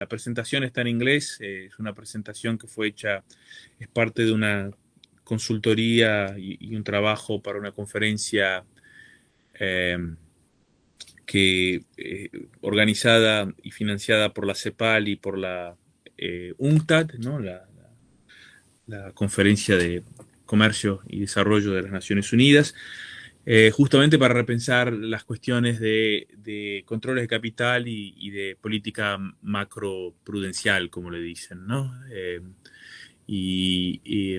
La presentación está en inglés, es una presentación que fue hecha, es parte de una consultoría y un trabajo para una conferencia eh, organizada y financiada por la CEPAL y por la UNCTAD, ¿no? La Conferencia de Comercio y Desarrollo de las Naciones Unidas, justamente para repensar las cuestiones de controles de capital y de política macroprudencial, como le dicen, ¿no? Y, y,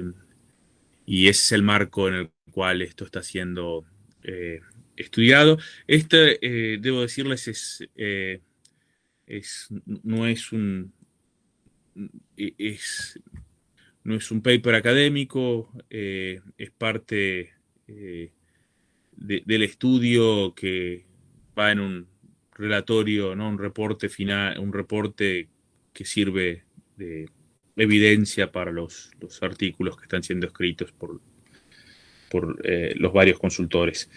y ese es el marco en el cual esto está siendo estudiado. Debo decirles, no es es, no es un paper académico, es parte del estudio que va en un relatorio, ¿no? Un reporte final, un reporte que sirve de evidencia para los artículos que están siendo escritos por los varios consultores.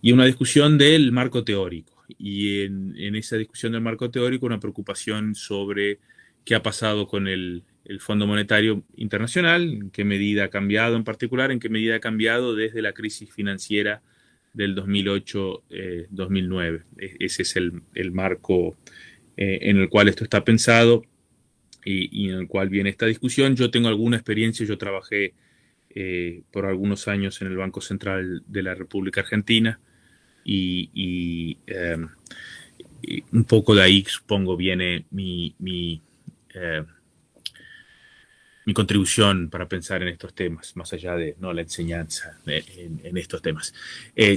Y una discusión del marco teórico. Y en esa discusión del marco teórico, una preocupación sobre qué ha pasado con el Fondo Monetario Internacional, en qué medida ha cambiado en particular, en qué medida ha cambiado desde la crisis financiera del 2008-2009. Ese es el marco en el cual esto está pensado y en el cual viene esta discusión. Yo tengo alguna experiencia, yo trabajé por algunos años en el Banco Central de la República Argentina y un poco de ahí supongo viene mi contribución para pensar en estos temas, más allá de no la enseñanza en estos temas.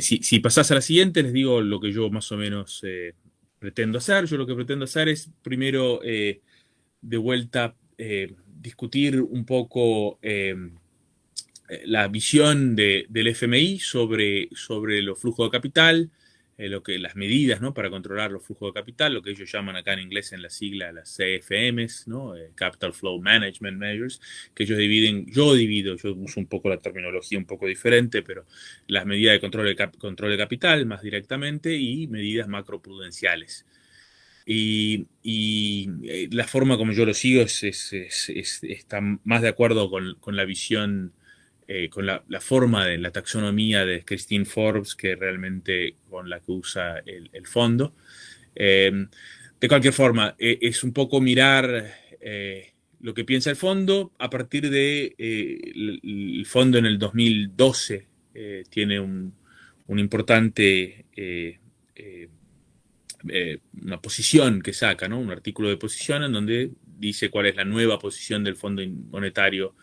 Si pasás a la siguiente, les digo lo que yo más o menos pretendo hacer. Yo lo que pretendo hacer es primero de vuelta discutir un poco la visión del FMI sobre los flujos de capital, las medidas, ¿no? Para controlar los flujos de capital, lo que ellos llaman acá en inglés en la sigla las CFMs, ¿no? Capital Flow Management Measures, que ellos yo uso un poco la terminología un poco diferente, pero las medidas de control de capital más directamente y medidas macroprudenciales. La forma como yo lo sigo está más de acuerdo con la visión, con la forma de la taxonomía de Christine Forbes que realmente con la que usa el fondo. De cualquier forma, es un poco mirar lo que piensa el fondo a partir de el fondo en el 2012 tiene un importante una posición que saca, ¿no? Un artículo de posición en donde dice cuál es la nueva posición del Fondo Monetario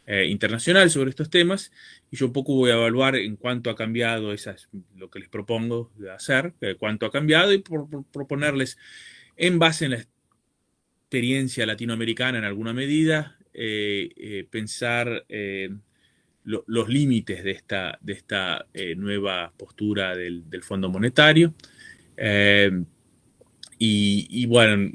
Internacional sobre estos temas, y yo un poco voy a evaluar en cuánto ha cambiado, lo que les propongo de hacer, cuánto ha cambiado, y por proponerles, en base en la experiencia latinoamericana en alguna medida, pensar los límites de esta nueva postura del Fondo Monetario. Bueno,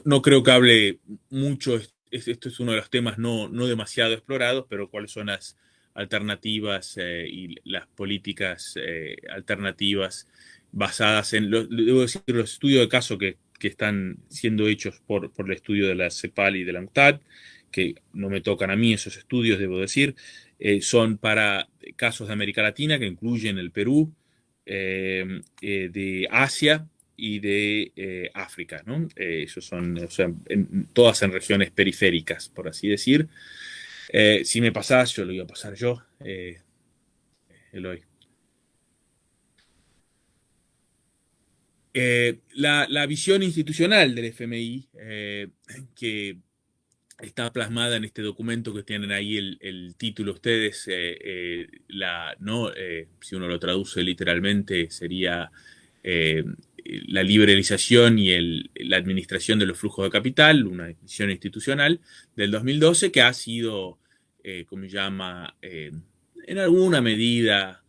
no creo que hable mucho, esto es uno de los temas no demasiado explorados, pero cuáles son las alternativas y las políticas alternativas basadas debo decir, los estudios de caso que están siendo hechos por el estudio de la CEPAL y de la UNCTAD, que no me tocan a mí esos estudios, debo decir, son para casos de América Latina, que incluyen el Perú, de Asia y de África, ¿no? Esos son, o sea, todas en regiones periféricas, por así decir. Si me pasás, yo lo iba a pasar yo, Eloy. La visión institucional del FMI, que está plasmada en este documento que tienen ahí el título ustedes, ¿no? Si uno lo traduce literalmente sería eh, la liberalización y la administración de los flujos de capital, una decisión institucional del 2012 que ha sido, como se llama, en alguna medida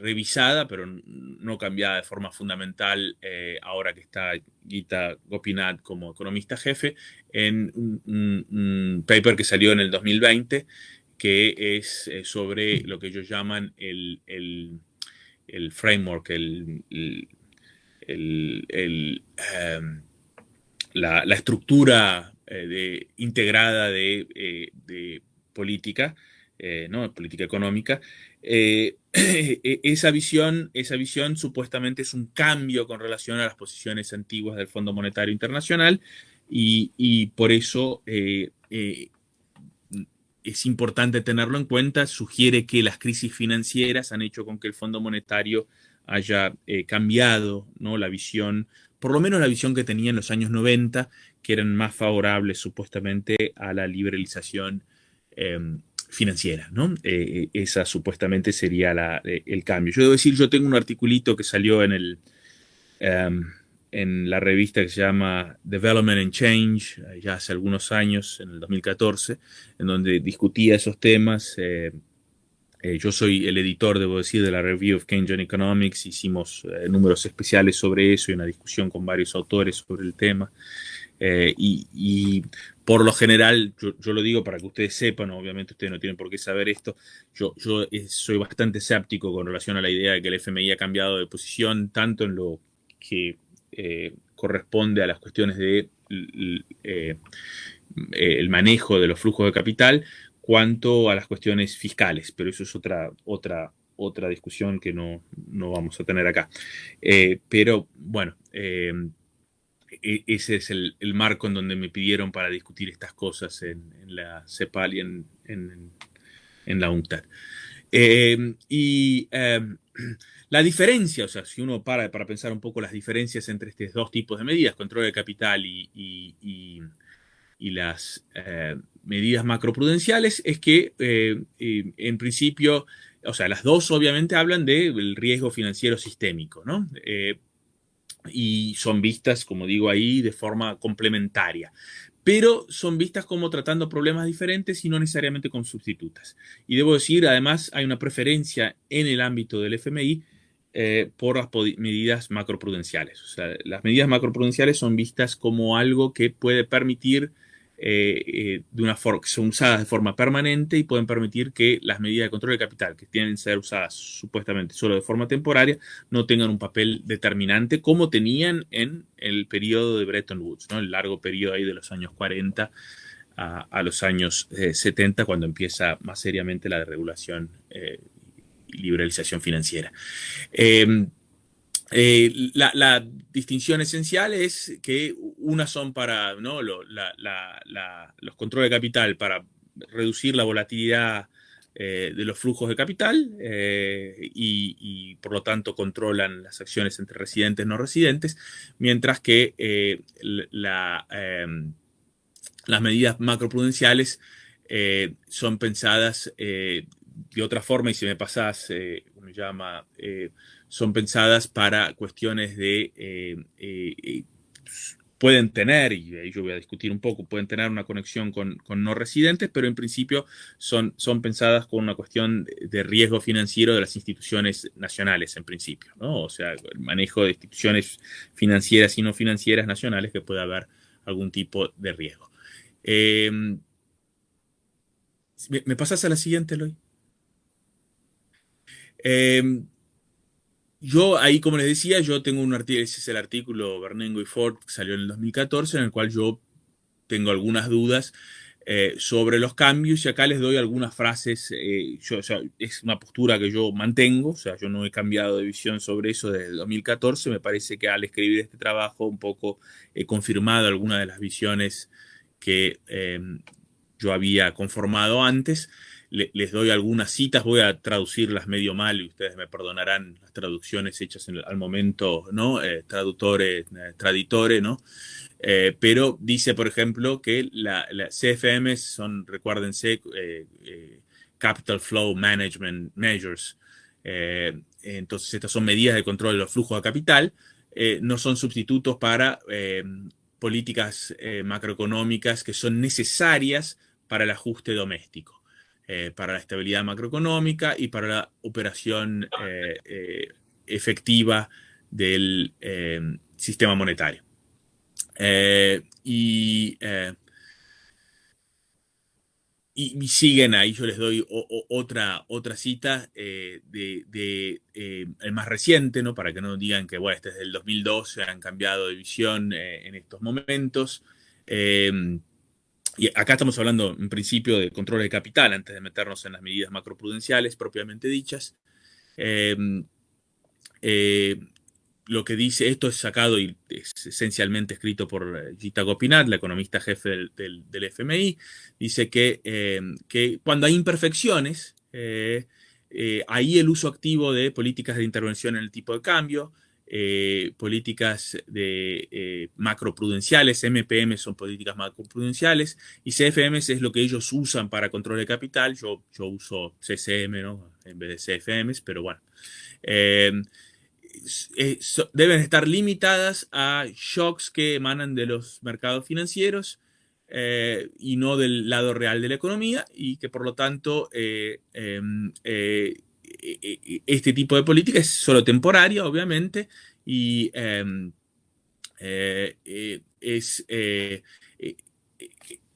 revisada, pero no cambiada de forma fundamental ahora que está Gita Gopinath como economista jefe, en un paper que salió en el 2020, que es sobre lo que ellos llaman el framework, el la estructura integrada de política, ¿no? Política económica. Esa visión supuestamente es un cambio con relación a las posiciones antiguas del Fondo Monetario Internacional y por eso es importante tenerlo en cuenta. Sugiere que las crisis financieras han hecho con que el Fondo Monetario haya cambiado, ¿no? La visión, por lo menos la visión que tenía en los años 90, que eran más favorables supuestamente a la liberalización financiera, ¿no? Esa supuestamente sería el cambio. Yo debo decir, yo tengo un articulito que salió en la revista que se llama Development and Change, ya hace algunos años, en el 2014, en donde discutía esos temas. Yo soy el editor, debo decir, de la Review of Keynesian Economics. Hicimos números especiales sobre eso y una discusión con varios autores sobre el tema. Y por lo general, yo lo digo para que ustedes sepan, obviamente ustedes no tienen por qué saber esto, yo soy bastante escéptico con relación a la idea de que el FMI ha cambiado de posición, tanto en lo que corresponde a las cuestiones de el manejo de los flujos de capital, cuanto a las cuestiones fiscales, pero eso es otra discusión que no vamos a tener acá. Pero bueno, ese es el marco en donde me pidieron para discutir estas cosas en la CEPAL y en la UNCTAD. La diferencia, o sea, si uno para pensar un poco las diferencias entre estos dos tipos de medidas, control de capital y las medidas macroprudenciales, es que en principio, o sea, las dos obviamente hablan del riesgo financiero sistémico, ¿no? Y son vistas, como digo ahí, de forma complementaria. Pero son vistas como tratando problemas diferentes y no necesariamente como sustitutas. Y debo decir, además, hay una preferencia en el ámbito del FMI por las medidas macroprudenciales. O sea, las medidas macroprudenciales son vistas como algo que puede permitir que son usadas de forma permanente y pueden permitir que las medidas de control de capital, que tienen que ser usadas supuestamente solo de forma temporaria, no tengan un papel determinante como tenían en el periodo de Bretton Woods, ¿no? El largo periodo ahí de los años 40 a los años 70, cuando empieza más seriamente la desregulación y liberalización financiera. La distinción esencial es que unas son para, ¿no? Los controles de capital para reducir la volatilidad de los flujos de capital y por lo tanto controlan las acciones entre residentes y no residentes, mientras que las medidas macroprudenciales son pensadas de otra forma, y si me pasás, me llama, son pensadas para cuestiones de, pueden tener, y ahí yo voy a discutir un poco, pueden tener una conexión con no residentes, pero en principio son pensadas con una cuestión de riesgo financiero de las instituciones nacionales, en principio, ¿no? O sea, el manejo de instituciones financieras y no financieras nacionales que pueda haber algún tipo de riesgo. ¿Me pasas a la siguiente, Eloy? Yo ahí, como les decía, yo tengo un artículo, ese es el artículo Bernengo y Ford, que salió en el 2014, en el cual yo tengo algunas dudas sobre los cambios, y acá les doy algunas frases. O sea, es una postura que yo mantengo, o sea, yo no he cambiado de visión sobre eso desde el 2014. Me parece que al escribir este trabajo un poco he confirmado algunas de las visiones que yo había conformado antes. Les doy algunas citas, voy a traducirlas medio mal y ustedes me perdonarán las traducciones hechas al momento, ¿no? Traductore, traditore, ¿no? Pero dice, por ejemplo, que la CFM son, recuérdense, Capital Flow Management Measures. Entonces, estas son medidas de control de los flujos de capital, no son sustitutos para políticas macroeconómicas que son necesarias para el ajuste doméstico. Para la estabilidad macroeconómica y para la operación efectiva del sistema monetario. y siguen ahí, yo les doy otra cita el más reciente, ¿no? Para que no digan que, bueno, este es del 2012, han cambiado de visión en estos momentos. Eh, y acá estamos hablando en principio de control de capital, antes de meternos en las medidas macroprudenciales propiamente dichas. Eh, eh, lo que dice, esto es sacado y es esencialmente escrito por Gita Gopinath, la economista jefe del FMI, dice que cuando hay imperfecciones, ahí el uso activo de políticas de intervención en el tipo de cambio, políticas de macroprudenciales, MPM son políticas macroprudenciales, y CFMs es lo que ellos usan para control de capital. Yo uso CCM, ¿no? En vez de CFMs, pero bueno. Deben estar limitadas a shocks que emanan de los mercados financieros y no del lado real de la economía, y que por lo tanto este tipo de política es solo temporaria, obviamente, y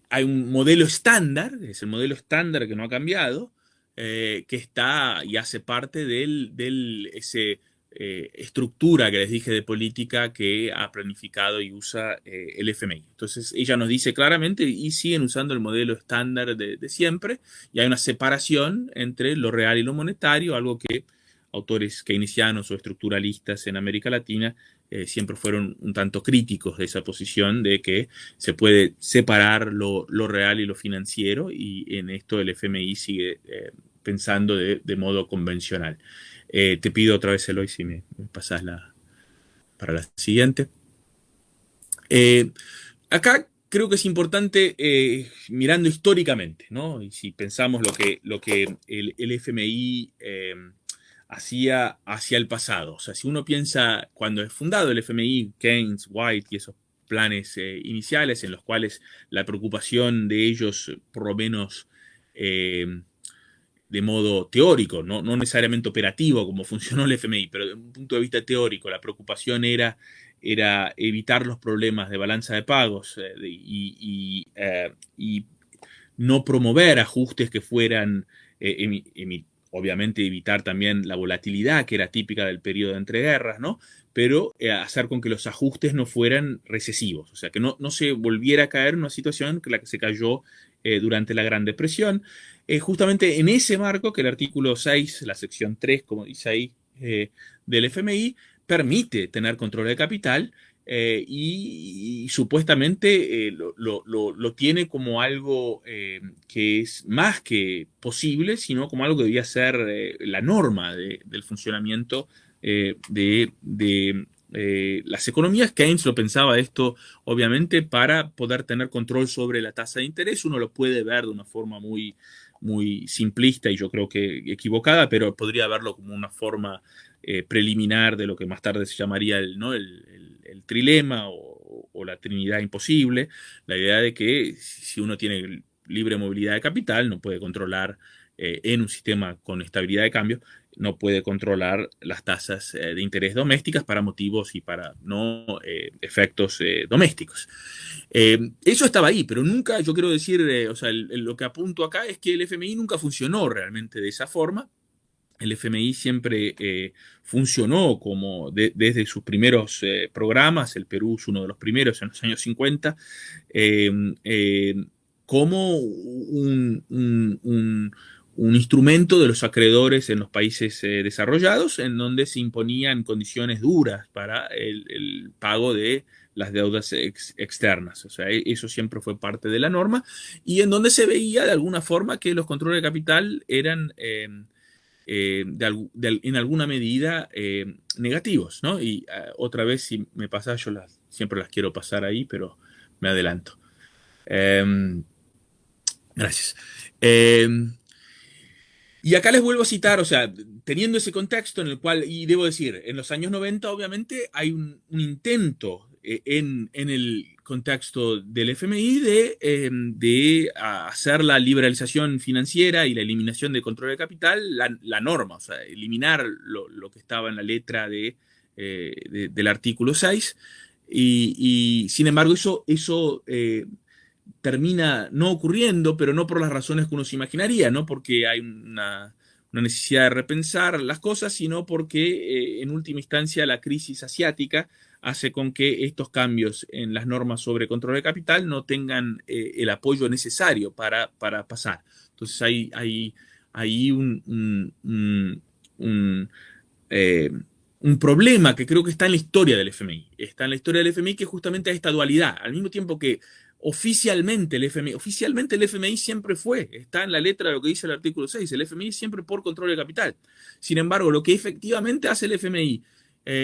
hay un modelo estándar, es el modelo estándar que no ha cambiado, que está y hace parte ese estructura que les dije de política que ha planificado y usa el FMI. Entonces ella nos dice claramente y siguen usando el modelo estándar de siempre, y hay una separación entre lo real y lo monetario, algo que autores keynesianos o estructuralistas en América Latina siempre fueron un tanto críticos de esa posición de que se puede separar lo real y lo financiero, y en esto el FMI sigue pensando de modo convencional. Te pido otra vez, Eloy, si me pasás para la siguiente. Acá creo que es importante, mirando históricamente, ¿no? Y si pensamos lo que el FMI hacía hacia el pasado. O sea, si uno piensa cuando es fundado el FMI, Keynes, White y esos planes iniciales en los cuales la preocupación de ellos, por lo menos de modo teórico, no necesariamente operativo como funcionó el FMI, pero desde un punto de vista teórico, la preocupación era evitar los problemas de balanza de pagos y no promover ajustes que fueran, obviamente evitar también la volatilidad que era típica del periodo de entreguerras, ¿no? Pero hacer con que los ajustes no fueran recesivos, o sea, que no se volviera a caer en una situación que la que se cayó durante la Gran Depresión. Justamente en ese marco que el artículo 6, la sección 3, como dice ahí, del FMI, permite tener control de capital y supuestamente lo tiene como algo que es más que posible, sino como algo que debía ser la norma del funcionamiento de las economías. Keynes lo pensaba esto, obviamente, para poder tener control sobre la tasa de interés. Uno lo puede ver de una forma muy simplista y yo creo que equivocada, pero podría verlo como una forma preliminar de lo que más tarde se llamaría el trilema o la trinidad imposible, la idea de que si uno tiene libre movilidad de capital, no puede controlar en un sistema con estabilidad de cambio, no puede controlar las tasas de interés domésticas para motivos y para no efectos domésticos. Eso estaba ahí, pero nunca, yo quiero decir, o sea, lo que apunto acá es que el FMI nunca funcionó realmente de esa forma. El FMI siempre funcionó como desde sus primeros programas, el Perú es uno de los primeros en los años 50, como un instrumento de los acreedores en los países desarrollados, en donde se imponían condiciones duras para el pago de las deudas externas. O sea, eso siempre fue parte de la norma, y en donde se veía de alguna forma que los controles de capital eran en alguna medida negativos, ¿no? Y otra vez, si me pasa, yo siempre las quiero pasar ahí, pero me adelanto. Gracias. Y acá les vuelvo a citar, o sea, teniendo ese contexto en el cual, y debo decir, en los años 90 obviamente hay un intento en el contexto del FMI de hacer la liberalización financiera y la eliminación de control de capital la norma, o sea, eliminar lo que estaba en la letra del artículo 6, y sin embargo eso termina no ocurriendo, pero no por las razones que uno se imaginaría, no porque hay una necesidad de repensar las cosas, sino porque en última instancia la crisis asiática hace con que estos cambios en las normas sobre control de capital no tengan el apoyo necesario para pasar. Entonces hay eh, un problema que creo que está en la historia del FMI. Está en la historia del FMI, que justamente es esta dualidad. Al mismo tiempo que oficialmente el FMI siempre está en la letra de lo que dice el artículo 6, el FMI siempre por control de capital. Sin embargo, lo que efectivamente hace el FMI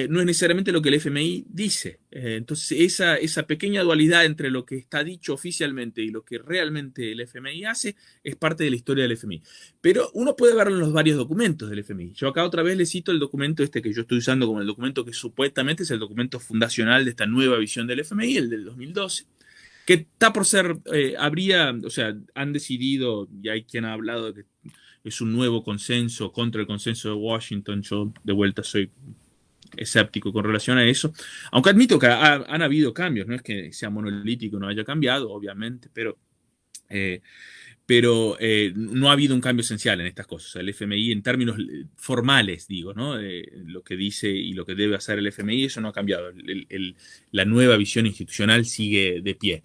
no es necesariamente lo que el FMI dice. Entonces, esa pequeña dualidad entre lo que está dicho oficialmente y lo que realmente el FMI hace es parte de la historia del FMI. Pero uno puede verlo en los varios documentos del FMI. Yo acá otra vez le cito el documento que yo estoy usando como el documento que supuestamente es el documento fundacional de esta nueva visión del FMI, el del 2012, que está por ser, han decidido, y hay quien ha hablado de que es un nuevo consenso contra el consenso de Washington. Yo de vuelta soy escéptico con relación a eso, aunque admito que han habido cambios, no es que sea monolítico, no haya cambiado, obviamente, pero no ha habido un cambio esencial en estas cosas. El FMI, en términos formales, digo, ¿no? Lo que dice y lo que debe hacer el FMI, eso no ha cambiado. La nueva visión institucional sigue de pie.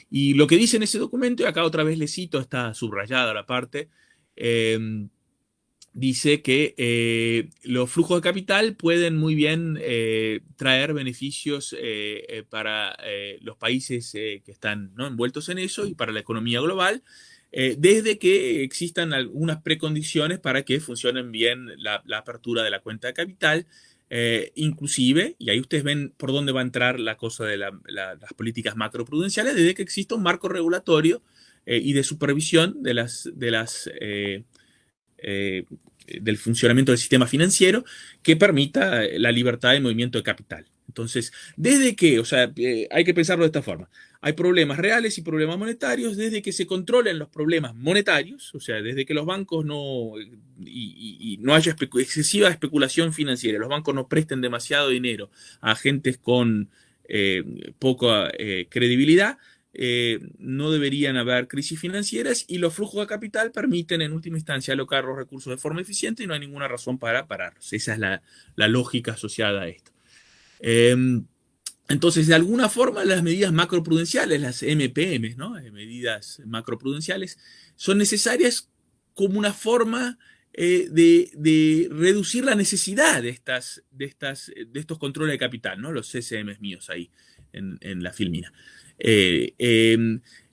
Y lo que dice en ese documento, y acá otra vez le cito, está subrayada la parte, dice que los flujos de capital pueden muy bien traer beneficios para los países que están, ¿no?, envueltos en eso y para la economía global, desde que existan algunas precondiciones para que funcionen bien la apertura de la cuenta de capital, inclusive, y ahí ustedes ven por dónde va a entrar la cosa de las políticas macroprudenciales, desde que exista un marco regulatorio y de supervisión del funcionamiento del sistema financiero que permita la libertad de movimiento de capital. Entonces, desde que, hay que pensarlo de esta forma, hay problemas reales y problemas monetarios, desde que se controlen los problemas monetarios, o sea, desde que los bancos no haya excesiva especulación financiera, los bancos no presten demasiado dinero a agentes con poca credibilidad, no deberían haber crisis financieras, y los flujos de capital permiten en última instancia alocar los recursos de forma eficiente y no hay ninguna razón para pararlos. Esa es la lógica asociada a esto. Entonces, de alguna forma, las medidas macroprudenciales, las MPM, ¿no?, medidas macroprudenciales, son necesarias como una forma de reducir la necesidad de estos controles de capital, ¿no?, los CSMs míos ahí en la filmina.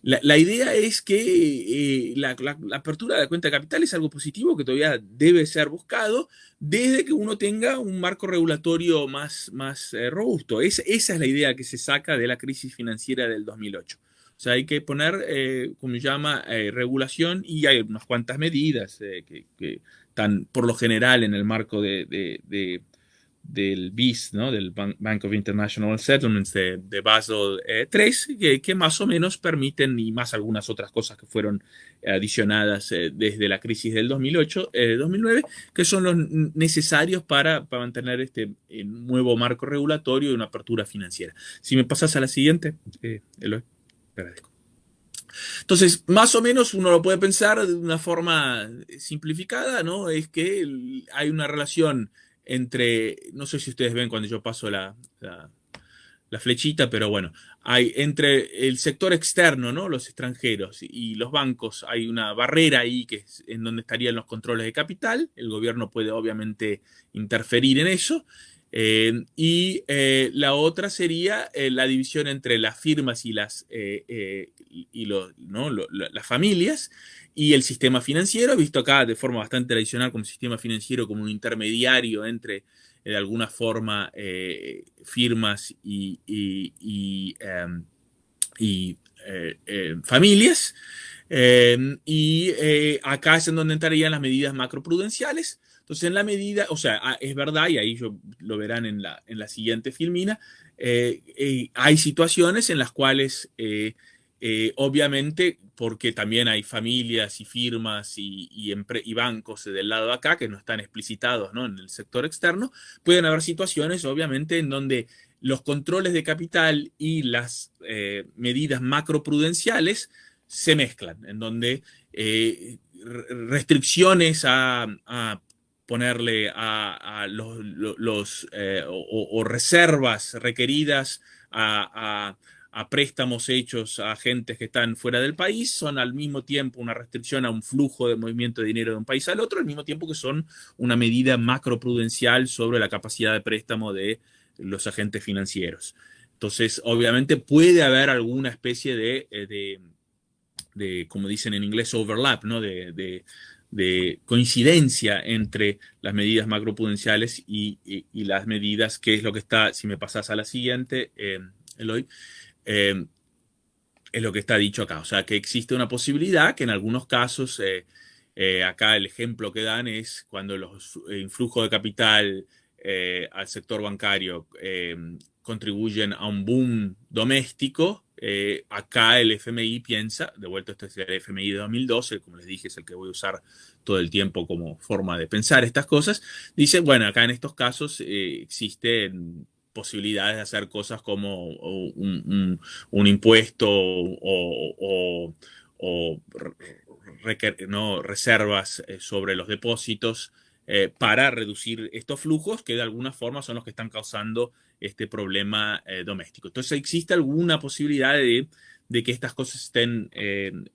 La idea es que la apertura de la cuenta de capital es algo positivo que todavía debe ser buscado desde que uno tenga un marco regulatorio más robusto. Esa es la idea que se saca de la crisis financiera del 2008. O sea, hay que poner, como se llama, regulación, y hay unas cuantas medidas que están por lo general en el marco del BIS, ¿no?, del Bank of International Settlements de Basel III, que más o menos permiten, y más algunas otras cosas que fueron adicionadas desde la crisis del 2008-2009, que son los necesarios para mantener este nuevo marco regulatorio y una apertura financiera. Si me pasas a la siguiente, Eloy, te agradezco. Entonces, más o menos uno lo puede pensar de una forma simplificada, ¿no? Es que hay una relación entre, no sé si ustedes ven cuando yo paso la flechita, pero bueno, hay entre el sector externo, ¿no?, los extranjeros, y los bancos, hay una barrera ahí que es en donde estarían los controles de capital. El gobierno puede obviamente interferir en eso. La otra sería la división entre las firmas y las familias, y el sistema financiero, visto acá de forma bastante tradicional como sistema financiero, como un intermediario entre, de alguna forma, firmas y familias. Acá es en donde entrarían las medidas macroprudenciales. Entonces, en la medida, es verdad, y ahí lo verán en la siguiente filmina, hay situaciones en las cuales, obviamente, porque también hay familias y firmas y bancos del lado de acá que no están explicitados, ¿no?, en el sector externo, pueden haber situaciones, obviamente, en donde los controles de capital y las medidas macroprudenciales se mezclan, en donde restricciones a ponerle a o reservas requeridas a préstamos hechos a agentes que están fuera del país son al mismo tiempo una restricción a un flujo de movimiento de dinero de un país al otro, al mismo tiempo que son una medida macroprudencial sobre la capacidad de préstamo de los agentes financieros. Entonces, obviamente puede haber alguna especie de como dicen en inglés, overlap, ¿no? De coincidencia entre las medidas macroprudenciales y las medidas, que es lo que está, si me pasas a la siguiente, Eloy, es lo que está dicho acá. O sea, que existe una posibilidad que en algunos casos, acá el ejemplo que dan es cuando los influjos de capital al sector bancario contribuyen a un boom doméstico. Acá el FMI piensa, de vuelta esto es el FMI de 2012, como les dije, es el que voy a usar todo el tiempo como forma de pensar estas cosas, dice, bueno, acá en estos casos existen posibilidades de hacer cosas como un impuesto no, reservas sobre los depósitos para reducir estos flujos que de alguna forma son los que están causando este problema doméstico. Entonces existe alguna posibilidad de que estas cosas estén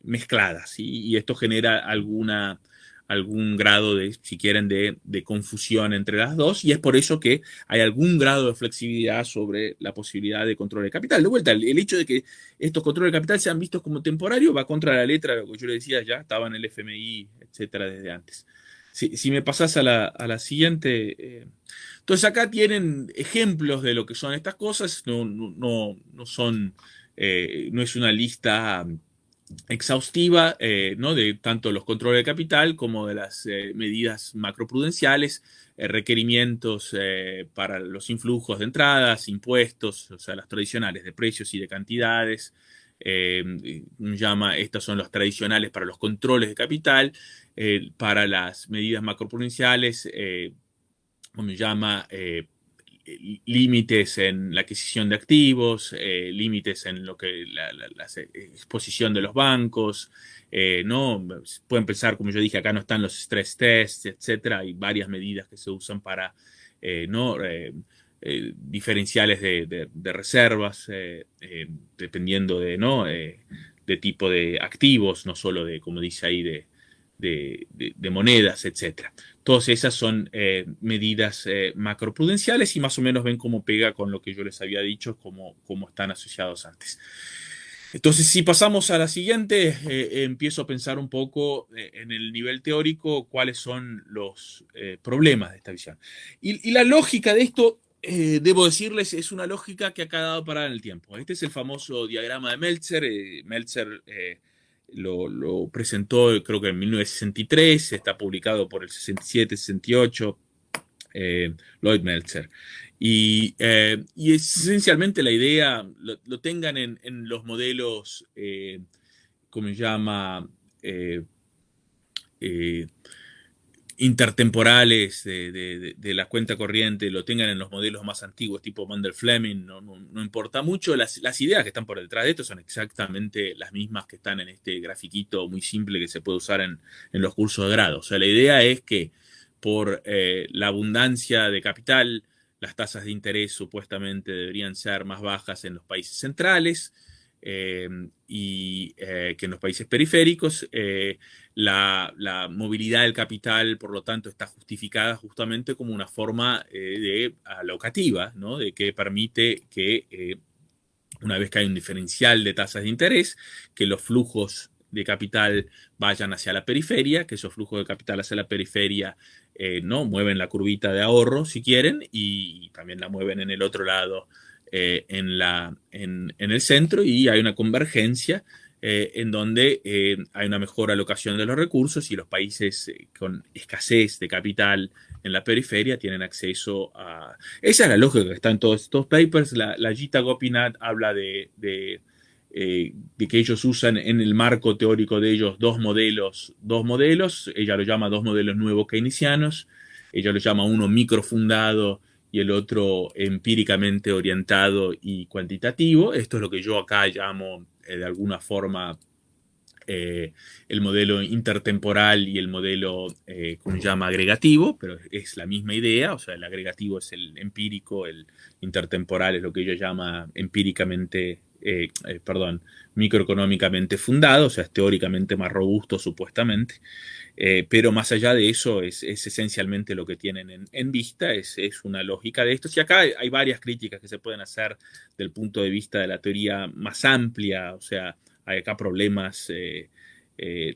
mezcladas, y esto genera algún grado de, si quieren, de confusión entre las dos, y es por eso que hay algún grado de flexibilidad sobre la posibilidad de control de capital. De vuelta, el hecho de que estos controles de capital sean vistos como temporarios va contra la letra de lo que yo le decía, ya estaba en el FMI, etcétera, desde antes. Si me pasás a la siguiente. Entonces acá tienen ejemplos de lo que son estas cosas, no son, no es una lista exhaustiva, ¿no? De tanto los controles de capital como de las medidas macroprudenciales, requerimientos para los influjos de entradas, impuestos, o sea, las tradicionales de precios y de cantidades. Estas son las tradicionales para los controles de capital, para las medidas macroprudenciales, como límites en la adquisición de activos, límites en lo que la exposición de los bancos, ¿no? Pueden pensar, como yo dije, acá no están los stress tests, etcétera. Hay varias medidas que se usan para ¿no? Diferenciales de reservas, dependiendo ¿no? De tipo de activos, no solo de, como dice ahí, de monedas, etcétera. Todas esas son medidas macroprudenciales y más o menos ven cómo pega con lo que yo les había dicho, cómo están asociados antes. Entonces, si pasamos a la siguiente, empiezo a pensar un poco en el nivel teórico cuáles son los problemas de esta visión. Y la lógica de esto, debo decirles, es una lógica que ha quedado parada en el tiempo. Este es el famoso diagrama de Meltzer. Meltzer lo presentó, creo que en 1963, está publicado por el 67, 68, Lloyd Meltzer. Y es esencialmente la idea, lo tengan en los modelos, ¿cómo se llama? Intertemporales de la cuenta corriente, lo tengan en los modelos más antiguos tipo Mundell-Fleming, no importa mucho. Las ideas que están por detrás de esto son exactamente las mismas que están en este grafiquito muy simple que se puede usar en los cursos de grado. O sea, la idea es que por la abundancia de capital, las tasas de interés supuestamente deberían ser más bajas en los países centrales, y que en los países periféricos. La movilidad del capital, por lo tanto, está justificada justamente como una forma alocativa, ¿no? De que permite que, una vez que hay un diferencial de tasas de interés, que los flujos de capital vayan hacia la periferia, que esos flujos de capital hacia la periferia ¿no? mueven la curvita de ahorro, si quieren, y también la mueven en el otro lado, en el centro, y hay una convergencia en donde hay una mejor alocación de los recursos, y los países con escasez de capital en la periferia tienen acceso a... Esa es la lógica que está en todos estos papers. La Gita Gopinath habla de que ellos usan en el marco teórico de ellos dos modelos. Ella lo llama dos modelos nuevos keynesianos. Ella lo llama uno microfundado, y el otro empíricamente orientado y cuantitativo. Esto es lo que yo acá llamo de alguna forma el modelo intertemporal y el modelo, como se llama, agregativo, pero es la misma idea. O sea, el agregativo es el empírico, el intertemporal es lo que ella llama empíricamente, microeconómicamente fundado, o sea, es teóricamente más robusto supuestamente. Pero más allá de eso es esencialmente lo que tienen en vista, es una lógica de esto. Y acá hay varias críticas que se pueden hacer del punto de vista de la teoría más amplia, o sea, hay acá problemas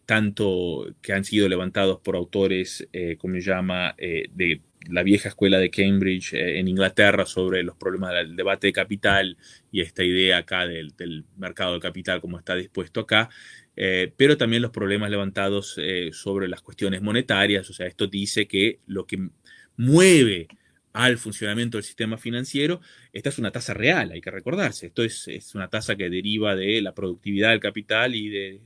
tanto que han sido levantados por autores, como se llama, de la vieja escuela de Cambridge en Inglaterra sobre los problemas del debate de capital y esta idea acá del mercado de capital como está dispuesto acá, pero también los problemas levantados sobre las cuestiones monetarias. O sea, esto dice que lo que mueve al funcionamiento del sistema financiero, esta es una tasa real, hay que recordarse. Esto es una tasa que deriva de la productividad del capital y de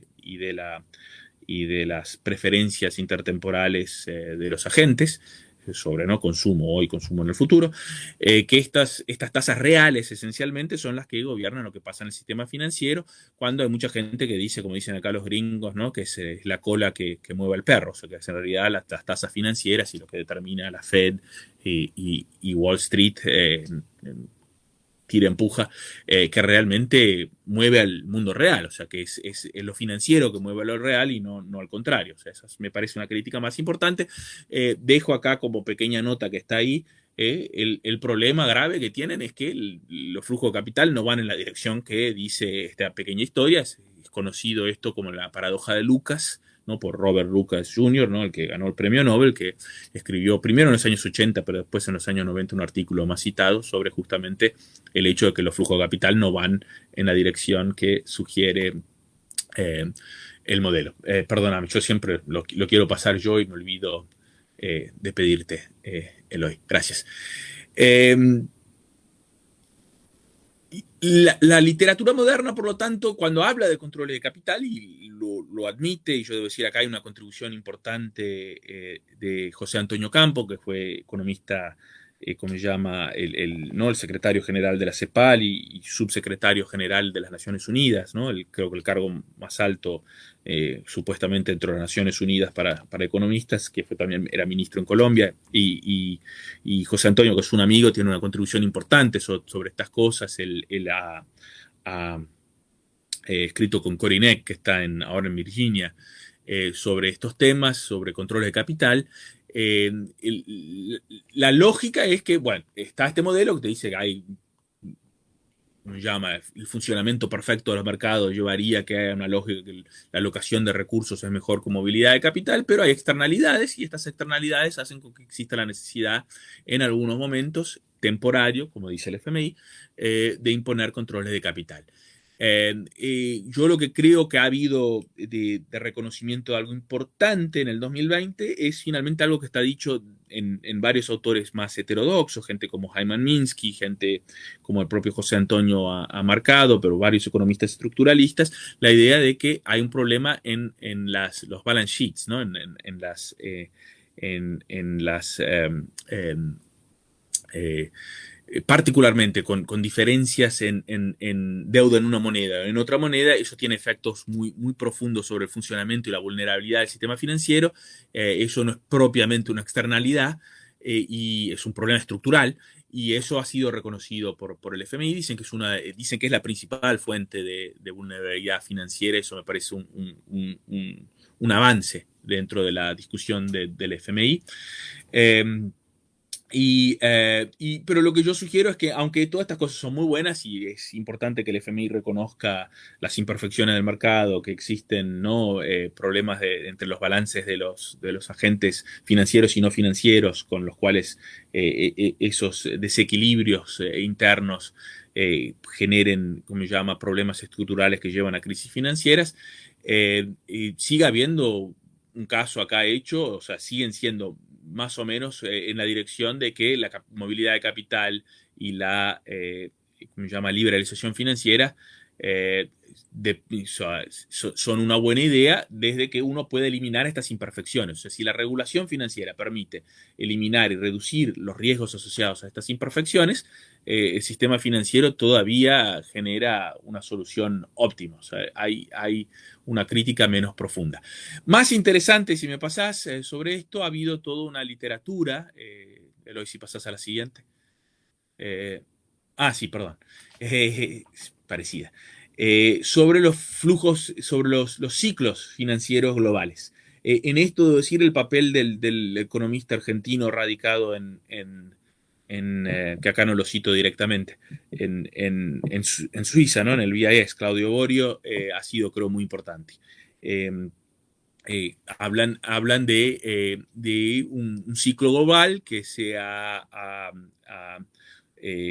las preferencias intertemporales de los agentes sobre no consumo hoy, consumo en el futuro, que estas tasas reales esencialmente son las que gobiernan lo que pasa en el sistema financiero, cuando hay mucha gente que dice, como dicen acá los gringos, ¿no? Que es la cola que mueve al perro, o sea, que es en realidad las tasas financieras y lo que determina la Fed y Wall Street tira, empuja, que realmente mueve al mundo real, o sea, que es lo financiero que mueve a lo real y no al contrario. O sea, esa me parece una crítica más importante. Dejo acá como pequeña nota que está ahí, el problema grave que tienen es que los flujos de capital no van en la dirección que dice esta pequeña historia. Es conocido esto como la paradoja de Lucas, ¿no? Por Robert Lucas Jr., ¿no? El que ganó el premio Nobel, que escribió primero en los años 80, pero después en los años 90 un artículo más citado sobre justamente el hecho de que los flujos de capital no van en la dirección que sugiere el modelo. Perdóname, yo siempre lo quiero pasar yo y me olvido de pedirte, Eloy. Gracias. La literatura moderna, por lo tanto, cuando habla de controles de capital, y lo admite, y yo debo decir, acá hay una contribución importante de José Antonio Campo, que fue economista, como se llama, ¿no? El secretario general de la CEPAL y subsecretario general de las Naciones Unidas, ¿no? Creo que el cargo más alto supuestamente dentro de las Naciones Unidas para economistas, que también era ministro en Colombia, y José Antonio, que es un amigo, tiene una contribución importante sobre estas cosas. Él ha escrito con Corineck, que está ahora en Virginia, sobre estos temas, sobre controles de capital. La lógica es que, bueno, está este modelo que te dice que hay, como se llama, el funcionamiento perfecto de los mercados llevaría a que haya una lógica que la alocación de recursos es mejor con movilidad de capital, pero hay externalidades y estas externalidades hacen con que exista la necesidad en algunos momentos temporario, como dice el FMI, de imponer controles de capital. Yo lo que creo que ha habido de reconocimiento de algo importante en el 2020 es finalmente algo que está dicho en varios autores más heterodoxos, gente como Hyman Minsky, gente como el propio José Antonio ha marcado, pero varios economistas estructuralistas, la idea de que hay un problema en los balance sheets, ¿no? en las particularmente con diferencias en deuda en una moneda o en otra moneda. Eso tiene efectos muy, muy profundos sobre el funcionamiento y la vulnerabilidad del sistema financiero. Eso no es propiamente una externalidad y es un problema estructural, y eso ha sido reconocido por el FMI. Dicen que es la principal fuente de vulnerabilidad financiera. Eso me parece un avance dentro de la discusión del FMI. Pero lo que yo sugiero es que, aunque todas estas cosas son muy buenas y es importante que el FMI reconozca las imperfecciones del mercado, que existen, ¿no? Problemas entre los balances de los agentes financieros y no financieros, con los cuales esos desequilibrios internos generen, como se llama, problemas estructurales que llevan a crisis financieras, siga habiendo un caso acá hecho. O sea, siguen siendo más o menos en la dirección de que la movilidad de capital y la, ¿cómo se llama?, liberalización financiera son una buena idea desde que uno pueda eliminar estas imperfecciones. O sea, si la regulación financiera permite eliminar y reducir los riesgos asociados a estas imperfecciones, el sistema financiero todavía genera una solución óptima. O sea, hay una crítica menos profunda. Más interesante, si me pasás sobre esto, ha habido toda una literatura. Eloy, si pasás a la siguiente. Sí, perdón. Parecida. Sobre los flujos, sobre los ciclos financieros globales. En esto debo decir el papel del economista argentino radicado que acá no lo cito directamente, en Suiza, ¿no? En el BIS, Claudio Borio, ha sido, creo, muy importante. Hablan de un ciclo global que se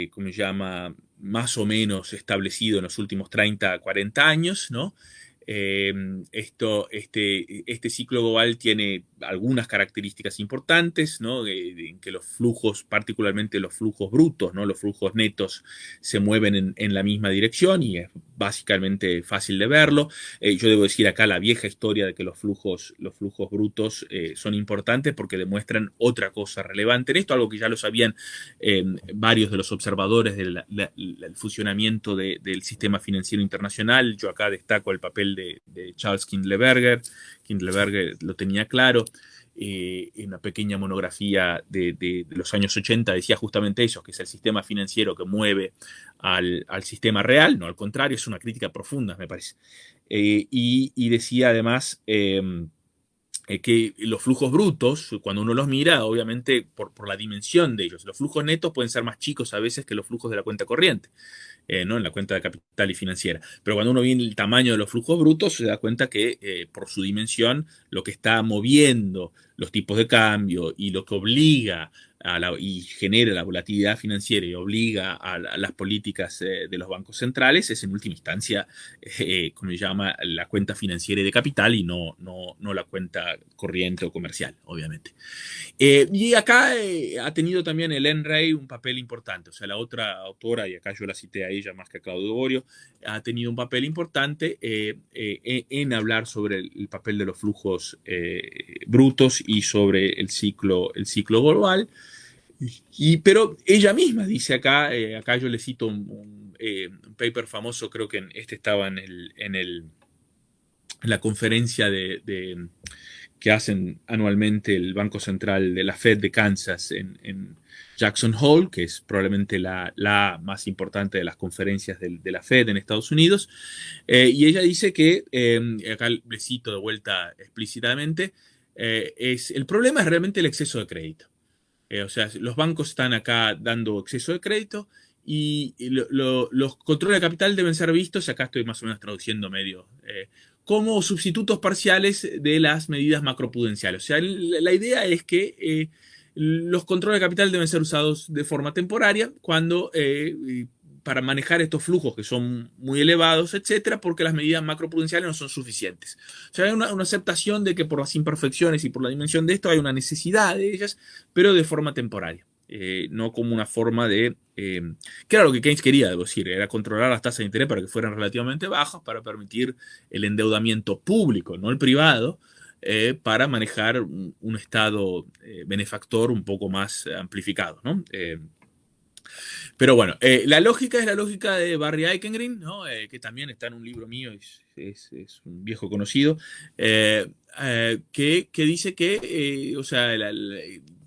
¿cómo se llama? Más o menos establecido en los últimos 30, 40 años, ¿no? Este ciclo global tiene algunas características importantes, ¿no? En que los flujos, particularmente los flujos brutos, ¿no? Los flujos netos se mueven en la misma dirección y es básicamente fácil de verlo. Yo debo decir acá la vieja historia de que los flujos brutos son importantes porque demuestran otra cosa relevante en esto, algo que ya lo sabían varios de los observadores del funcionamiento del sistema financiero internacional. Yo acá destaco el papel de Charles Kindleberger. Kindleberger lo tenía claro. En una pequeña monografía de los años 80 decía justamente eso, que es el sistema financiero que mueve al sistema real, no al contrario. Es una crítica profunda, me parece. Y decía además que los flujos brutos, cuando uno los mira, obviamente por la dimensión de ellos, los flujos netos pueden ser más chicos a veces que los flujos de la cuenta corriente, ¿no? En la cuenta de capital y financiera. Pero cuando uno ve el tamaño de los flujos brutos, se da cuenta que por su dimensión, lo que está moviendo los tipos de cambio y lo que obliga y genera la volatilidad financiera y obliga a las políticas de los bancos centrales es en última instancia, como se llama, la cuenta financiera y de capital y no la cuenta corriente o comercial, obviamente. Y acá ha tenido también Hélène Rey un papel importante. O sea, la otra autora, y acá yo la cité a ella más que a Claudio Borio, ha tenido un papel importante en hablar sobre el papel de los flujos brutos y sobre el ciclo global. Pero ella misma dice acá yo le cito un paper famoso, creo que este estaba en la conferencia que hacen anualmente el Banco Central de la Fed de Kansas en Jackson Hole, que es probablemente la más importante de las conferencias de la Fed en Estados Unidos. Y ella dice que, acá le cito de vuelta explícitamente, el problema es realmente el exceso de crédito. O sea, los bancos están acá dando exceso de crédito y los controles de capital deben ser vistos, acá estoy más o menos traduciendo medio, como sustitutos parciales de las medidas macroprudenciales. O sea, la idea es que los controles de capital deben ser usados de forma temporaria para manejar estos flujos que son muy elevados, etcétera, porque las medidas macroprudenciales no son suficientes. O sea, hay una aceptación de que por las imperfecciones y por la dimensión de esto hay una necesidad de ellas, pero de forma temporaria. No como una forma que era lo que Keynes quería, debo decir, era controlar las tasas de interés para que fueran relativamente bajas, para permitir el endeudamiento público, no el privado, para manejar un estado benefactor un poco más amplificado, ¿no? Pero bueno, la lógica es la lógica de Barry Eichengreen, ¿no? Que también está en un libro mío, es un viejo conocido, que dice que o sea,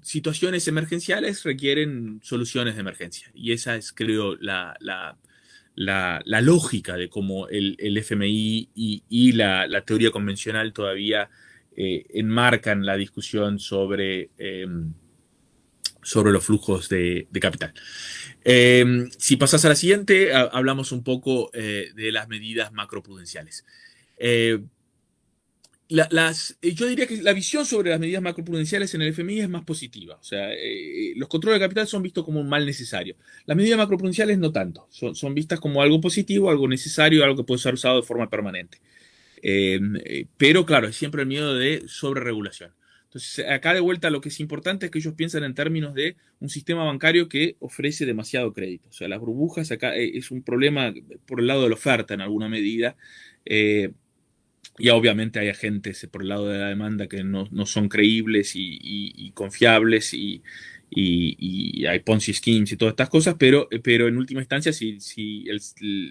situaciones emergenciales requieren soluciones de emergencia. Y esa es, creo, la lógica de cómo el FMI y la teoría convencional todavía enmarcan la discusión sobre los flujos de capital. Si pasas a la siguiente, hablamos un poco de las medidas macroprudenciales. Yo diría que la visión sobre las medidas macroprudenciales en el FMI es más positiva. O sea, los controles de capital son vistos como un mal necesario. Las medidas macroprudenciales no tanto. Son vistas como algo positivo, algo necesario, algo que puede ser usado de forma permanente. Pero claro, es siempre el miedo de sobreregulación. Entonces, acá de vuelta lo que es importante es que ellos piensan en términos de un sistema bancario que ofrece demasiado crédito. O sea, las burbujas acá es un problema por el lado de la oferta en alguna medida. Eh, y obviamente hay agentes por el lado de la demanda que no son creíbles y confiables y hay Ponzi schemes y todas estas cosas, pero en última instancia, si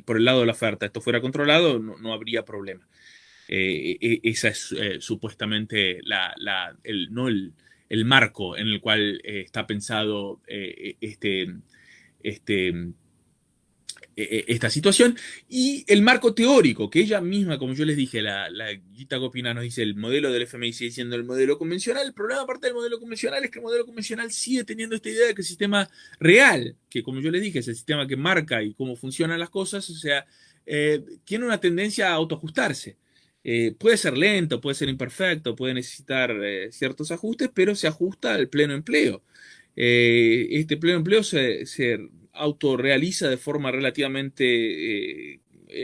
por el lado de la oferta esto fuera controlado, no habría problema. Esa es supuestamente no el marco en el cual está pensado este, esta situación, y el marco teórico, que ella misma, como yo les dije, la Gita Gopinath nos dice, el modelo del FMI sigue siendo el modelo convencional. El problema aparte del modelo convencional es que el modelo convencional sigue teniendo esta idea de que el sistema real, que como yo les dije, es el sistema que marca y cómo funcionan las cosas, o sea, tiene una tendencia a autoajustarse. Puede ser lento, puede ser imperfecto, puede necesitar ciertos ajustes, pero se ajusta al pleno empleo. Este pleno empleo se autorrealiza de forma relativamente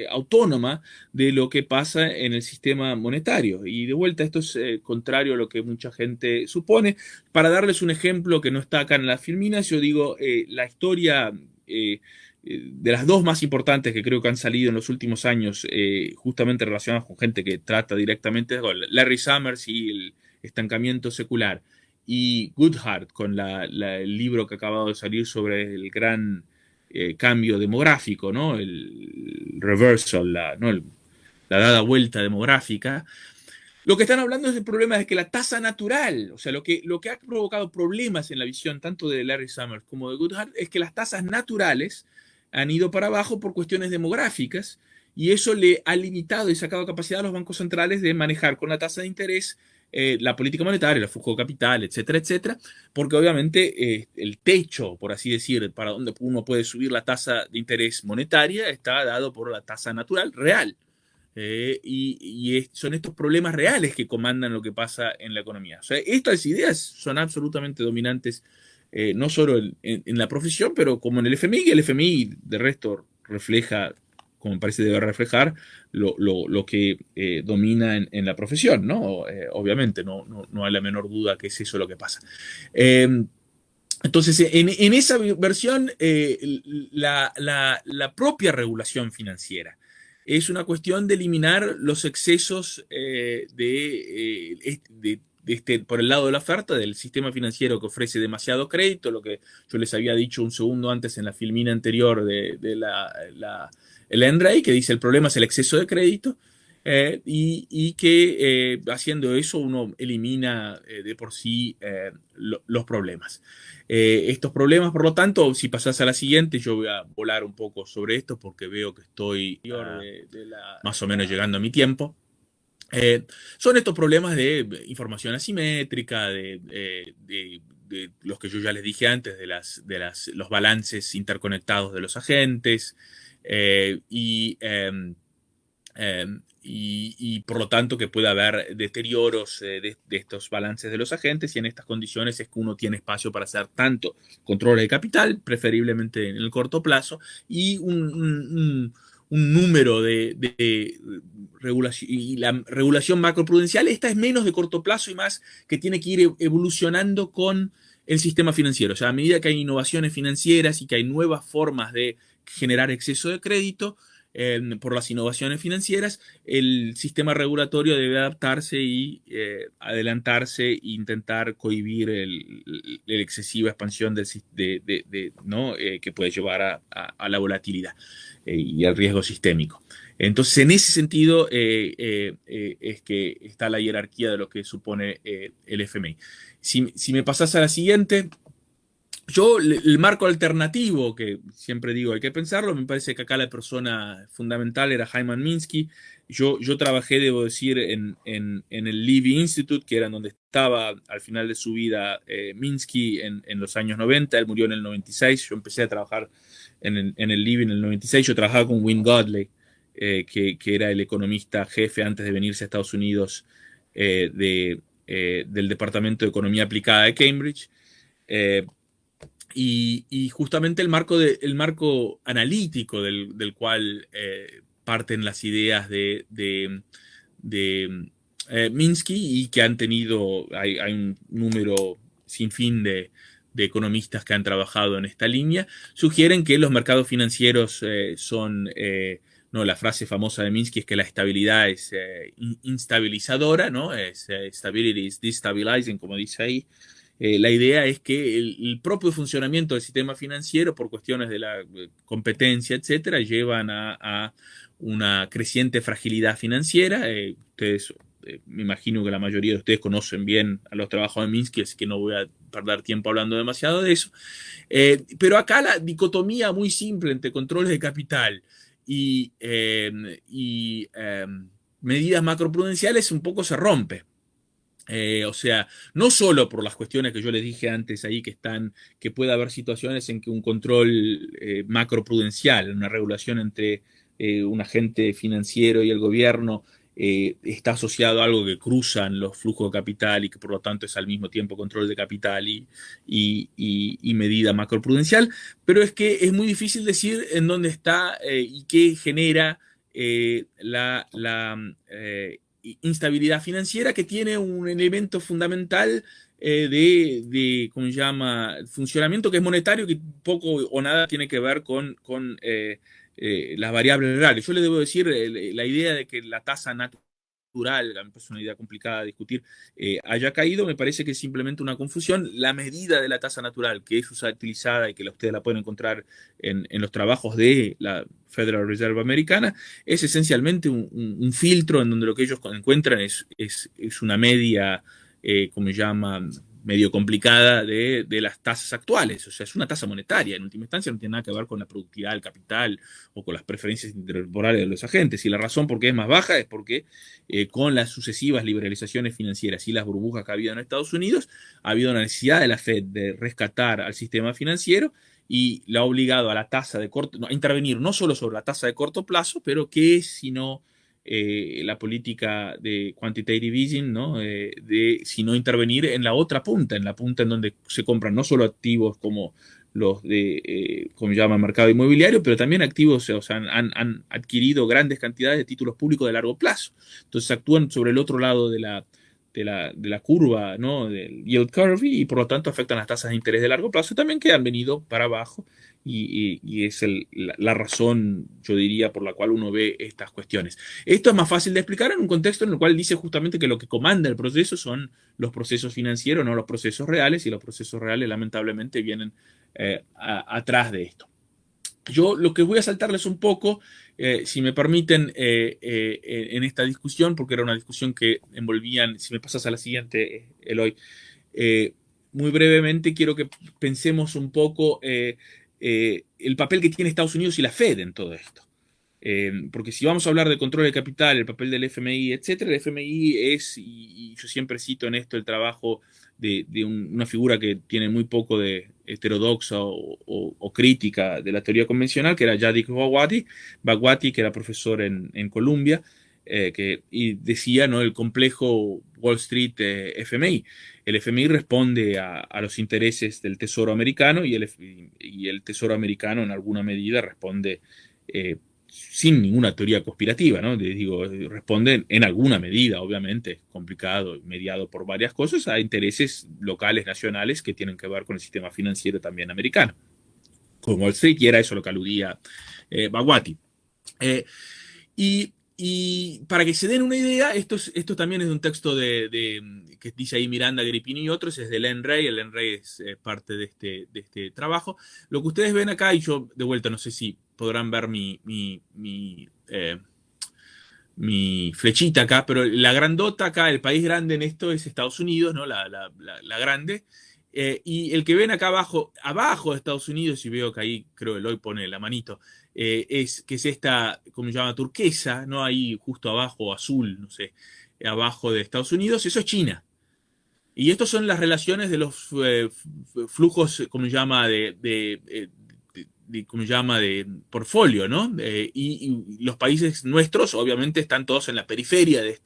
autónoma de lo que pasa en el sistema monetario. Y de vuelta, esto es contrario a lo que mucha gente supone. Para darles un ejemplo que no está acá en las filminas, yo digo, la historia de las dos más importantes que creo que han salido en los últimos años, justamente relacionadas con gente que trata directamente, Larry Summers y el estancamiento secular, y Goodhart con el libro que ha acabado de salir sobre el gran cambio demográfico, ¿no? El reversal, la dada vuelta demográfica. Lo que están hablando es el problema de que la tasa natural, o sea, lo que ha provocado problemas en la visión tanto de Larry Summers como de Goodhart, es que las tasas naturales han ido para abajo por cuestiones demográficas, y eso le ha limitado y sacado capacidad a los bancos centrales de manejar con la tasa de interés la política monetaria, el flujo de capital, etcétera, etcétera, porque obviamente el techo, por así decir, para donde uno puede subir la tasa de interés monetaria está dado por la tasa natural real. Son estos problemas reales que comandan lo que pasa en la economía. O sea, estas ideas son absolutamente dominantes, no solo en la profesión, pero como en el FMI, y el FMI de resto refleja, como me parece debe reflejar, lo que domina en la profesión, ¿no? Obviamente, no hay la menor duda que es eso lo que pasa. Entonces, en esa versión, la propia regulación financiera es una cuestión de eliminar los excesos por el lado de la oferta del sistema financiero que ofrece demasiado crédito, lo que yo les había dicho un segundo antes en la filmina anterior de el ENRAI, que dice el problema es el exceso de crédito, y que haciendo eso uno elimina de por sí los problemas. Estos problemas, por lo tanto, si pasás a la siguiente, yo voy a volar un poco sobre esto porque veo que estoy más o menos llegando a mi tiempo. Son estos problemas de información asimétrica, de los que yo ya les dije antes, de los balances interconectados de los agentes, y por lo tanto que puede haber deterioros de estos balances de los agentes, y en estas condiciones es que uno tiene espacio para hacer tanto control de capital, preferiblemente en el corto plazo, y un número de regulación, y la regulación macroprudencial, esta es menos de corto plazo y más que tiene que ir evolucionando con el sistema financiero. O sea, a medida que hay innovaciones financieras y que hay nuevas formas de generar exceso de crédito, por las innovaciones financieras, el sistema regulatorio debe adaptarse y adelantarse e intentar cohibir la excesiva expansión ¿no? Que puede llevar a la volatilidad y al riesgo sistémico. Entonces, en ese sentido, es que está la jerarquía de lo que supone el FMI. Si me pasas a la siguiente, el marco alternativo, que siempre digo hay que pensarlo, me parece que acá la persona fundamental era Hyman Minsky. Yo trabajé, debo decir, en el Levy Institute, que era donde estaba al final de su vida Minsky en los años 90. Él murió en el 96. Yo empecé a trabajar en el Levy en el 96. Yo trabajaba con Wynne Godley, que era el economista jefe antes de venirse a Estados Unidos del Departamento de Economía Aplicada de Cambridge. Y justamente el marco analítico del cual parten las ideas de Minsky, y que han tenido, hay un número sin fin de economistas que han trabajado en esta línea, sugieren que los mercados financieros son, no, la frase famosa de Minsky es que la estabilidad es instabilizadora, ¿no? Stability is destabilizing, como dice ahí. La idea es que el propio funcionamiento del sistema financiero, por cuestiones de la competencia, etcétera, llevan a una creciente fragilidad financiera. Ustedes, me imagino que la mayoría de ustedes conocen bien a los trabajos de Minsky, así que no voy a perder tiempo hablando demasiado de eso. Pero acá la dicotomía muy simple entre controles de capital y medidas macroprudenciales un poco se rompe. O sea, no solo por las cuestiones que yo les dije antes ahí, que puede haber situaciones en que un control macroprudencial, una regulación entre un agente financiero y el gobierno está asociado a algo que cruzan los flujos de capital y que por lo tanto es al mismo tiempo control de capital y medida macroprudencial, pero es que es muy difícil decir en dónde está y qué genera la instabilidad financiera, que tiene un elemento fundamental ¿cómo se llama?, funcionamiento, que es monetario, que poco o nada tiene que ver con las variables reales. Yo le debo decir, la idea de que la tasa natural, me parece una idea complicada de discutir, haya caído, me parece que es simplemente una confusión. La medida de la tasa natural, que es utilizada y que ustedes la pueden encontrar en los trabajos de la Federal Reserve americana, es esencialmente un filtro en donde lo que ellos encuentran es una media, como se llama, medio complicada de las tasas actuales. O sea, es una tasa monetaria, en última instancia no tiene nada que ver con la productividad del capital o con las preferencias intertemporales de los agentes. Y la razón por qué es más baja es porque con las sucesivas liberalizaciones financieras y las burbujas que ha habido en Estados Unidos, ha habido una necesidad de la Fed de rescatar al sistema financiero y la ha obligado a la tasa de a intervenir no solo sobre la tasa de corto plazo, pero que es sino la política de quantitative easing, ¿no? Sino intervenir en la otra punta, en la punta en donde se compran no solo activos como los de, como se llama, mercado inmobiliario, pero también activos, o sea, han adquirido grandes cantidades de títulos públicos de largo plazo. Entonces actúan sobre el otro lado de la curva, ¿no?, del yield curve, y por lo tanto afectan las tasas de interés de largo plazo también, que han venido para abajo, y es la razón, yo diría, por la cual uno ve estas cuestiones. Esto es más fácil de explicar en un contexto en el cual dice justamente que lo que comanda el proceso son los procesos financieros, no los procesos reales, y los procesos reales lamentablemente vienen atrás de esto. Yo lo que voy a saltarles un poco, si me permiten, en esta discusión, porque era una discusión que envolvían, si me pasas a la siguiente, Eloy, muy brevemente quiero que pensemos un poco el papel que tiene Estados Unidos y la Fed en todo esto. Porque si vamos a hablar de control de capital, el papel del FMI, etcétera, el FMI es, y yo siempre cito en esto el trabajo de una figura que tiene muy poco de heterodoxa o crítica de la teoría convencional, que era Yadik Bhagwati, que era profesor en Columbia, y decía, ¿no?, el complejo Wall Street FMI. El FMI responde a los intereses del Tesoro americano, y el Tesoro americano en alguna medida responde sin ninguna teoría conspirativa, ¿no? Digo, responden en alguna medida, obviamente, complicado, mediado por varias cosas, a intereses locales, nacionales, que tienen que ver con el sistema financiero también americano, como Wall Street, y era eso lo que aludía Bhagwati. Y para que se den una idea, esto también es de un texto que dice ahí Miranda, Gripini y otros, es de Len Ray. El Len Ray es parte de este trabajo. Lo que ustedes ven acá, y yo de vuelta no sé si podrán ver mi flechita acá, pero la grandota acá, el país grande en esto es Estados Unidos, ¿no? La grande. Y el que ven acá abajo de Estados Unidos, y veo que ahí creo que Eloy pone la manito, es esta, como se llama, turquesa, ¿no? Ahí justo abajo, azul, no sé, abajo de Estados Unidos, eso es China. Y estas son las relaciones de los flujos, como se llama, ¿cómo se llama?, de portfolio, ¿no? Y los países nuestros, obviamente, están todos en la periferia de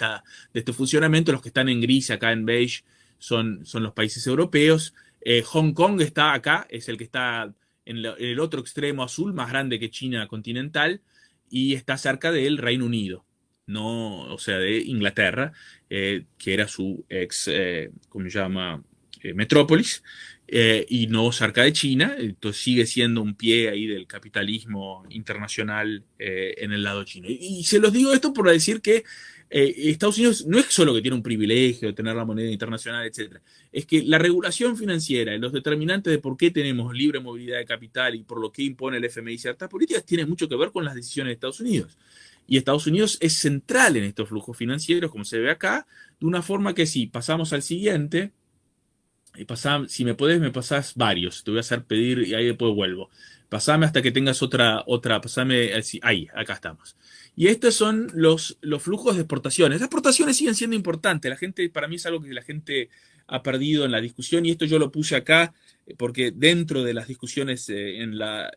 este funcionamiento. Los que están en gris, acá en beige, son los países europeos. Hong Kong está acá, es el que está en el otro extremo azul, más grande que China continental, y está cerca del Reino Unido. no, o sea, de Inglaterra, que era su ex, ¿cómo se llama? Metrópolis, y no cerca de China, entonces sigue siendo un pie ahí del capitalismo internacional en el lado chino. Y se los digo esto por decir que Estados Unidos no es solo que tiene un privilegio de tener la moneda internacional, etcétera, es que la regulación financiera y los determinantes de por qué tenemos libre movilidad de capital y por lo que impone el FMI ciertas políticas tiene mucho que ver con las decisiones de Estados Unidos. Y Estados Unidos es central en estos flujos financieros, como se ve acá, de una forma que si pasamos al siguiente, si me podés, me pasás varios. Te voy a hacer pedir y ahí después vuelvo. Pasame hasta que tengas otra, pasame, ahí, acá estamos. Y estos son los flujos de exportaciones. Las exportaciones siguen siendo importantes. La gente, para mí es algo que la gente ha perdido en la discusión y esto yo lo puse acá porque dentro de las discusiones en la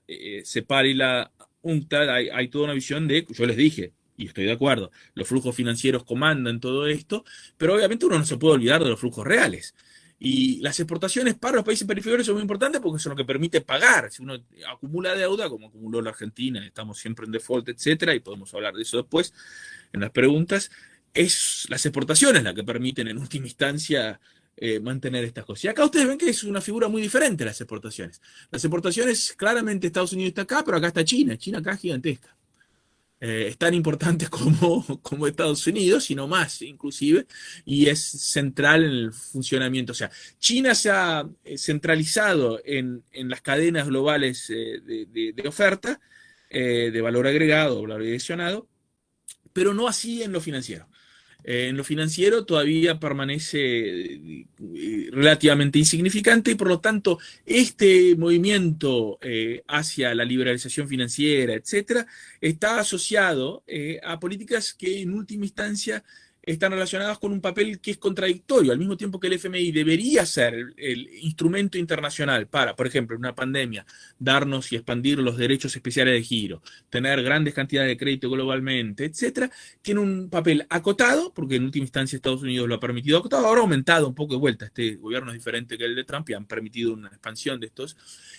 CEPAL y la UNCTAD hay toda una visión de, yo les dije, y estoy de acuerdo, los flujos financieros comandan todo esto, pero obviamente uno no se puede olvidar de los flujos reales. Y las exportaciones para los países periféricos son muy importantes porque son lo que permite pagar. Si uno acumula deuda, como acumuló la Argentina, estamos siempre en default, etcétera, y podemos hablar de eso después en las preguntas, es las exportaciones las que permiten en última instancia mantener estas cosas. Y acá ustedes ven que es una figura muy diferente las exportaciones. Las exportaciones, claramente Estados Unidos está acá, pero acá está China. China acá es gigantesca. Es tan importante como Estados Unidos, sino más inclusive, y es central en el funcionamiento. O sea, China se ha centralizado en las cadenas globales de oferta, de valor agregado, valor adicionado, pero no así en lo financiero. En lo financiero todavía permanece relativamente insignificante y por lo tanto este movimiento hacia la liberalización financiera, etcétera, está asociado a políticas que en última instancia están relacionadas con un papel que es contradictorio, al mismo tiempo que el FMI debería ser el instrumento internacional para, por ejemplo, en una pandemia, darnos y expandir los derechos especiales de giro, tener grandes cantidades de crédito globalmente, etcétera, tiene un papel acotado, porque en última instancia Estados Unidos lo ha permitido acotado, ahora ha aumentado un poco de vuelta, este gobierno es diferente que el de Trump y han permitido una expansión de estos,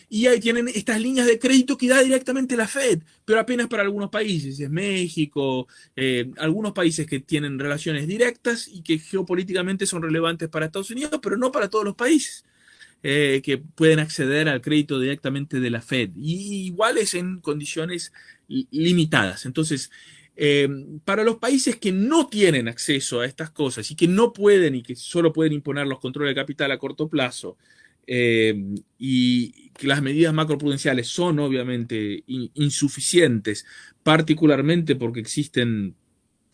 y ahí tienen estas líneas de crédito que da directamente la Fed, pero apenas para algunos países, es México, algunos países que tienen relaciones directas y que geopolíticamente son relevantes para Estados Unidos, pero no para todos los países. Que pueden acceder al crédito directamente de la Fed, y iguales en condiciones limitadas. Entonces, para los países que no tienen acceso a estas cosas y que no pueden y que solo pueden imponer los controles de capital a corto plazo, y que las medidas macroprudenciales son obviamente insuficientes, particularmente porque existen,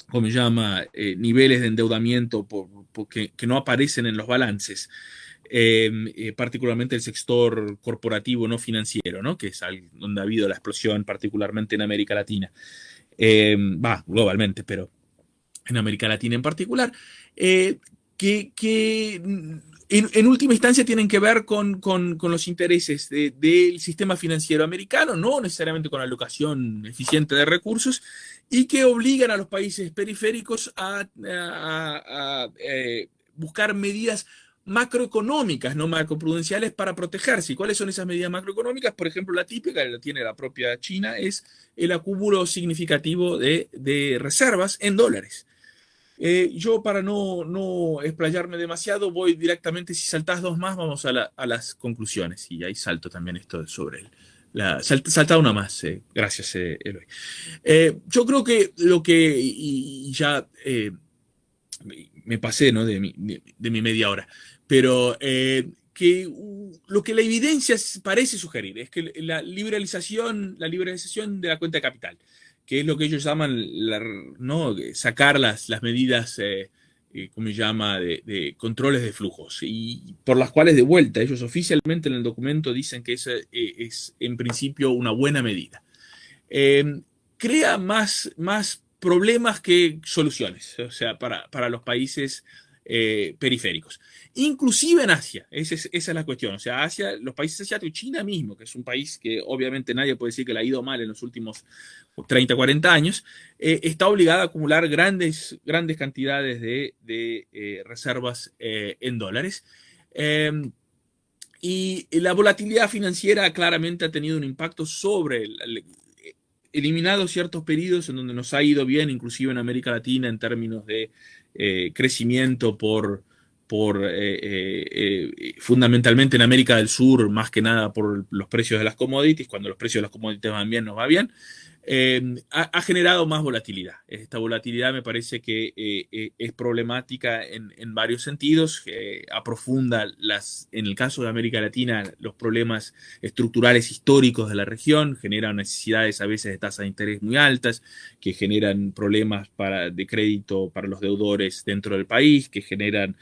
como se llama, niveles de endeudamiento que no aparecen en los balances, particularmente el sector corporativo no financiero, ¿no? Que es donde ha habido la explosión, particularmente en América Latina. Globalmente, pero en América Latina en particular, que en última instancia tienen que ver con los intereses del sistema financiero americano, no necesariamente con la alocación eficiente de recursos, y que obligan a los países periféricos a buscar medidas macroeconómicas, no macroprudenciales, para protegerse. ¿Y cuáles son esas medidas macroeconómicas? Por ejemplo, la típica, la tiene la propia China, es el acúmulo significativo de reservas en dólares. Yo, para no explayarme demasiado, voy directamente, si saltás dos más, vamos a las conclusiones. Y ahí salto también esto sobre salta una más, gracias, Eloy. Yo creo que y ya me pasé, ¿no? de mi media hora, pero que lo que la evidencia parece sugerir es que la liberalización de la cuenta de capital, que es lo que ellos llaman, ¿no? Sacar las medidas, ¿cómo se llama?, de controles de flujos, y por las cuales, de vuelta, ellos oficialmente en el documento dicen que esa es en principio una buena medida. Crea más problemas que soluciones, o sea, para los países periféricos. Inclusive en Asia, esa es la cuestión. O sea, Asia, los países asiáticos, China mismo, que es un país que obviamente nadie puede decir que le ha ido mal en los últimos 30, 40 años, está obligada a acumular grandes cantidades de reservas en dólares. Y la volatilidad financiera claramente ha tenido un impacto sobre eliminado ciertos periodos en donde nos ha ido bien, inclusive en América Latina, en términos de crecimiento fundamentalmente en América del Sur, más que nada por los precios de las commodities. Cuando los precios de las commodities van bien, nos va bien. Ha generado más volatilidad. Esta volatilidad me parece que es problemática en varios sentidos. Aprofunda, en el caso de América Latina, los problemas estructurales históricos de la región, generan necesidades a veces de tasas de interés muy altas, que generan problemas de crédito para los deudores dentro del país, que generan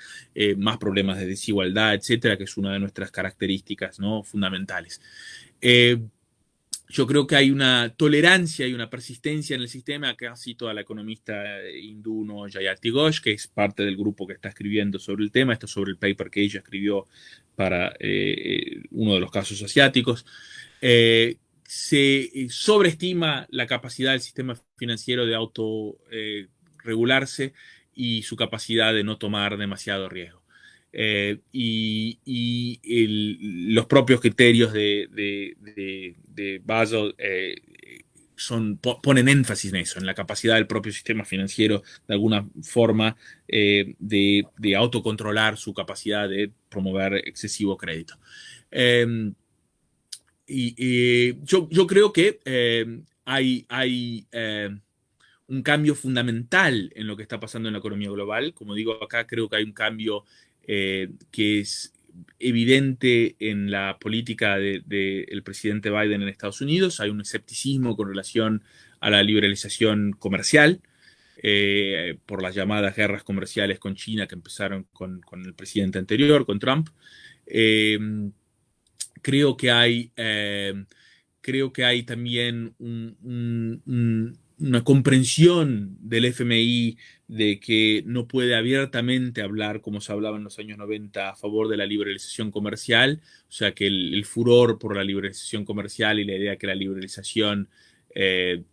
más problemas de desigualdad, etcétera, que es una de nuestras características, ¿no?, fundamentales. Yo creo que hay una tolerancia y una persistencia en el sistema. Acá cito a la economista hindú Jayati Ghosh, que es parte del grupo que está escribiendo sobre el tema. Esto es sobre el paper que ella escribió para uno de los casos asiáticos. Se sobreestima la capacidad del sistema financiero de autorregularse y su capacidad de no tomar demasiado riesgo. Los propios criterios de Basel ponen énfasis en eso, en la capacidad del propio sistema financiero de alguna forma de autocontrolar su capacidad de promover excesivo crédito. Yo creo que hay un cambio fundamental en lo que está pasando en la economía global. Como digo acá, creo que hay un cambio que es evidente en la política del presidente Biden en Estados Unidos. Hay un escepticismo con relación a la liberalización comercial por las llamadas guerras comerciales con China que empezaron con el presidente anterior, con Trump. Creo que hay también una comprensión del FMI de que no puede abiertamente hablar, como se hablaba en los años 90, a favor de la liberalización comercial. O sea, que el furor por la liberalización comercial y la idea que la liberalización es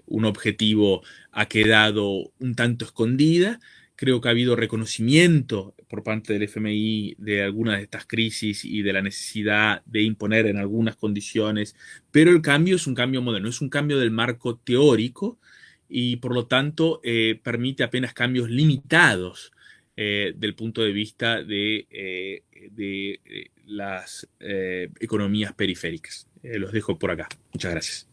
un objetivo ha quedado un tanto escondida. Creo que ha habido reconocimiento por parte del FMI de algunas de estas crisis y de la necesidad de imponer en algunas condiciones, pero el cambio es un cambio moderno, es un cambio del marco teórico y por lo tanto permite apenas cambios limitados del punto de vista de las economías periféricas. Los dejo por acá. Muchas gracias.